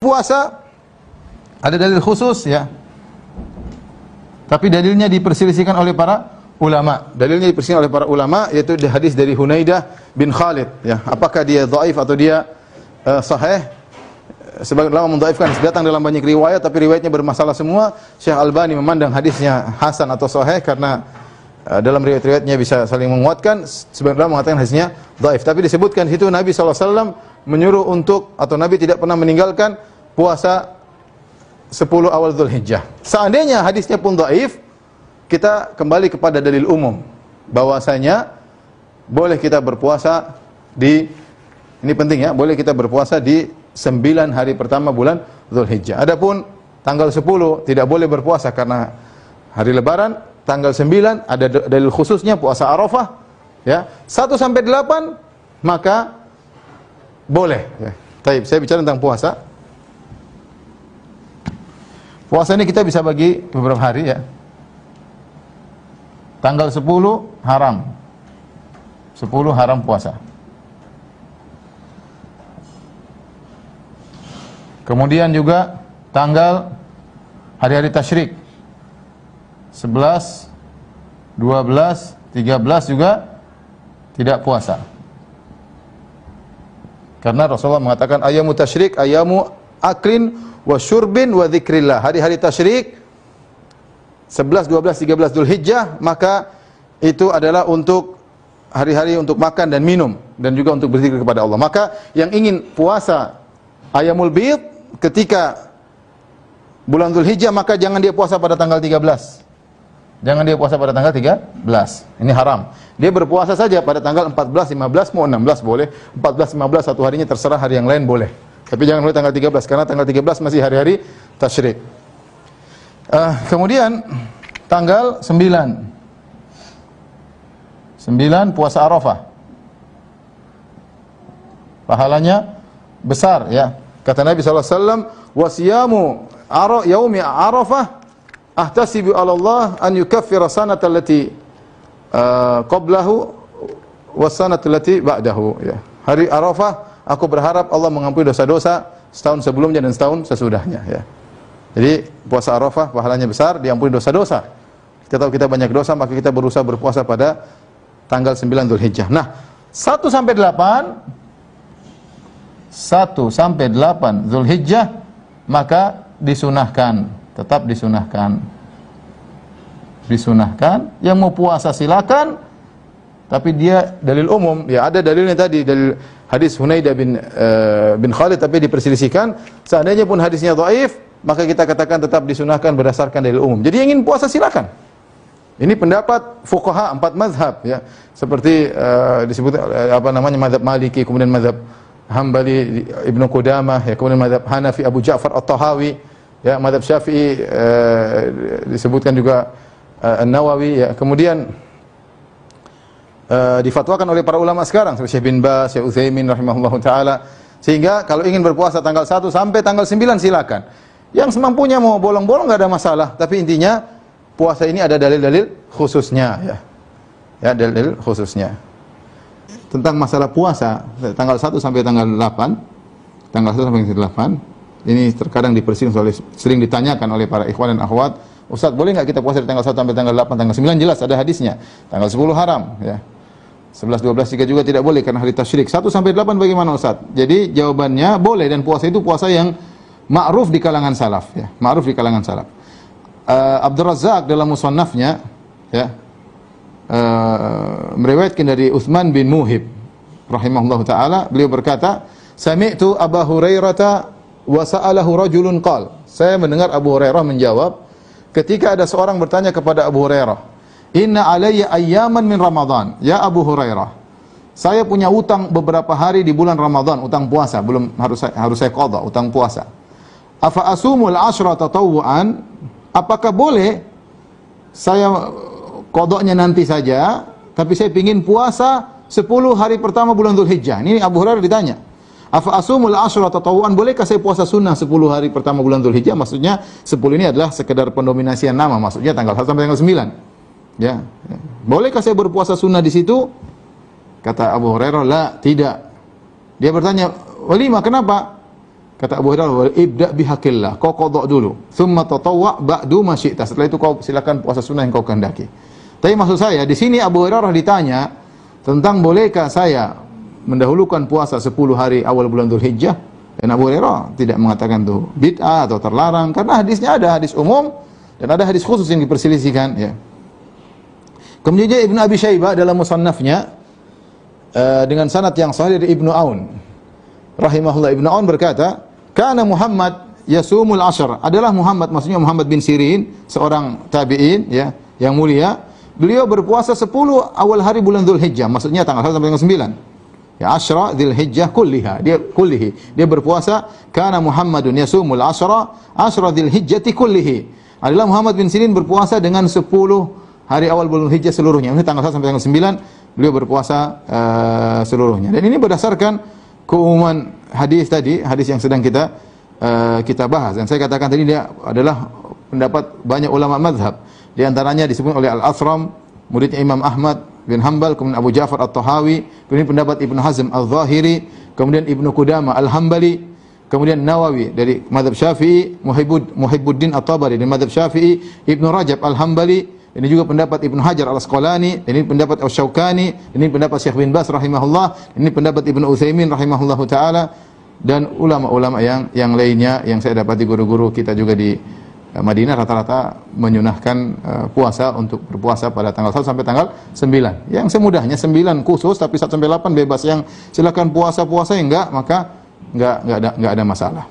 puasa ada dalil khusus ya. Tapi dalilnya diperselisihkan oleh para ulama. Dalilnya diperselisihkan oleh para ulama yaitu hadis dari Hunaidah bin Khalid ya. Apakah dia dhaif atau dia sahih? Sebagian ulama mendhaifkan, datang dalam banyak riwayat tapi riwayatnya bermasalah semua. Syekh Albani memandang hadisnya hasan atau sahih karena dalam riwayat-riwayatnya bisa saling menguatkan. Sebagian ulama mengatakan hadisnya dhaif. Tapi disebutkan di situ Nabi SAW menyuruh untuk, atau Nabi tidak pernah meninggalkan puasa 10 awal Dzulhijjah. Seandainya hadisnya pun dhaif, kita kembali kepada dalil umum bahwasanya boleh kita berpuasa di, ini penting ya, boleh kita berpuasa di 9 hari pertama bulan Dzulhijjah. Adapun tanggal 10 tidak boleh berpuasa karena hari lebaran. Tanggal 9 ada dalil khususnya puasa Arafah ya. 1 sampai 8 maka boleh ya. Baik, saya bicara tentang puasa. Puasa ini kita bisa bagi beberapa hari ya. Tanggal 10 haram. 10 haram puasa. Kemudian juga tanggal hari-hari tasyrik 11, 12, 13 juga tidak puasa. Karena Rasulullah mengatakan ayamu tasyrik, ayamu aklin wa syurbin wa dzikrillah. Hari-hari tasyrik 11, 12, 13 Dzulhijjah, maka itu adalah untuk hari-hari untuk makan dan minum dan juga untuk berzikir kepada Allah. Maka yang ingin puasa ayamul bid ketika bulan Dzulhijjah, maka jangan dia puasa pada tanggal 13. Jangan dia puasa pada tanggal 13. Ini haram. Dia berpuasa saja pada tanggal 14, 15, mau 16 boleh. 14, 15 satu harinya terserah, hari yang lain boleh. Tapi jangan mulai tanggal 13 karena tanggal 13 masih hari-hari tasyrik. Kemudian tanggal 9 puasa Arafah. Pahalanya besar ya. Kata Nabi SAW, wasiyamu yaumi Arafah ahtasibu 'ala Allah an yukaffira sanata allati qablahu was sanata allati ba'dahu ya. Hari Arafah aku berharap Allah mengampuni dosa-dosa setahun sebelumnya dan setahun sesudahnya ya. Jadi puasa Arafah pahalanya besar, diampuni dosa-dosa. Kita tahu kita banyak dosa, maka kita berusaha berpuasa pada tanggal 9 Dzulhijjah. Nah, 1 sampai 8 Dzulhijjah maka disunahkan, tetap disunahkan. Disunahkan, yang mau puasa silakan, tapi dia dalil umum, ya ada dalilnya tadi, dalil hadis Hunaidah bin Khalid, tapi diperselisihkan. Seandainya pun hadisnya dhaif, maka kita katakan tetap disunahkan berdasarkan dalil umum. Jadi yang ingin puasa silakan. Ini pendapat fuqaha 4 mazhab ya. Seperti disebut mazhab Maliki, kemudian mazhab Hambali Ibnu Qudamah ya, kemudian mazhab Hanafi Abu Ja'far At-Tahawi ya, mazhab Syafi'i disebutkan juga An-Nawawi ya. Kemudian difatwakan oleh para ulama sekarang seperti Syekh bin Baz, Syekh Utsaimin rahimahullahu taala. Sehingga kalau ingin berpuasa tanggal 1 sampai tanggal 9 silakan. Yang semampunya mau bolong-bolong enggak ada masalah, tapi intinya puasa ini ada dalil-dalil khususnya ya. Ya, dalil khususnya. Tentang masalah puasa tanggal 1 sampai tanggal 8. Tanggal 1 sampai tanggal 8. Ini terkadang sering ditanyakan oleh para ikhwan dan akhwat, Ustaz, boleh enggak kita puasa dari tanggal 1 sampai tanggal 8? Tanggal 9 jelas ada hadisnya. Tanggal 10 haram ya. 11, 12, 3 juga tidak boleh karena hari tasyrik. 1 sampai 8 bagaimana Ustaz? Jadi jawabannya boleh, dan puasa itu puasa yang ma'ruf di kalangan salaf ya. Ma'ruf di kalangan salaf. Abdul Razzaq dalam musannafnya ya meriwayatkan dari Utsman bin Muhib rahimahullahu taala, beliau berkata, "Sami'tu Abu Hurairah wa sa'alahu rajulun qala." Saya mendengar Abu Hurairah menjawab ketika ada seorang bertanya kepada Abu Hurairah, "Inna alayya ayyaman min Ramadan." Ya Abu Hurairah, saya punya utang beberapa hari di bulan Ramadan, utang puasa, belum harus saya qada, utang puasa. Afa asumul ashra tatawwuan? Apakah boleh saya qadanya nanti saja, tapi saya ingin puasa 10 hari pertama bulan Dzulhijjah. Ini Abu Hurairah ditanya. Afa asumul ashra tatawwuan? Bolehkah saya puasa sunnah 10 hari pertama bulan Dzulhijjah? Maksudnya 10 ini adalah sekedar pendominasian nama, maksudnya tanggal 1 sampai tanggal 9. Ya. Bolehkah saya berpuasa sunnah di situ? Kata Abu Hurairah, la, tidak. Dia bertanya, walima, kenapa? Kata Abu Hurairah, ibda bihaqillah, kau qadha dulu, thumma tatawwa ba'du ma syi'ta. Setelah itu kau silakan puasa sunnah yang kau kehendaki. Tapi maksud saya, di sini Abu Hurairah ditanya tentang bolehkah saya mendahulukan puasa 10 hari awal bulan Dzulhijjah, dan Abu Hurairah tidak mengatakan itu bid'ah atau terlarang, karena hadisnya ada hadis umum dan ada hadis khusus yang diperselisihkan, ya. Kemudian Ibnu Abi Syaibah dalam musannafnya dengan sanad yang sahih dari Ibnu Aun rahimahullah, Ibnu Aun berkata, kana Muhammad yasumul ashar, adalah Muhammad, maksudnya Muhammad bin Sirin, seorang tabi'in, ya, yang mulia. Beliau berpuasa 10 awal hari bulan Dzulhijjah, maksudnya tanggal 1 sampai tanggal 9. Ya, Asyra Dzulhijjah kulliha, dia berpuasa, kana Muhammadun yasumul asyra Dzulhijjati kullihi. Adalah Muhammad bin Sirin berpuasa dengan 10 hari awal bulan Dzulhijjah seluruhnya. Ini tanggal 1 sampai tanggal 9 beliau berpuasa seluruhnya. Dan ini berdasarkan keumuman hadis tadi, hadis yang sedang kita bahas. Dan saya katakan tadi dia adalah pendapat banyak ulama mazhab. Di antaranya disebut oleh Al-Athram, muridnya Imam Ahmad bin Hanbal, kemudian Abu Ja'far At-Tahawi, kemudian pendapat Ibnu Hazm Al-Zahiri, kemudian Ibnu Qudamah Al-Hambali, kemudian Nawawi dari mazhab Syafi'i, Muhibbuddin At-Tabari dari mazhab Syafi'i, Ibnu Rajab Al-Hambali, ini juga pendapat Ibnu Hajar Al-Asqalani, ini pendapat Asy-Syaukani, ini pendapat Syekh bin Baz rahimahullah, ini pendapat Ibnu Utsaimin rahimahullahu taala, dan ulama-ulama yang lainnya yang saya dapati guru-guru kita juga di Madinah rata-rata menyunahkan puasa untuk berpuasa pada tanggal 1 sampai tanggal 9. Yang semudahnya 9 khusus, tapi 1 sampai 8 bebas. Yang silakan puasa-puasa, yang enggak, maka enggak ada masalah.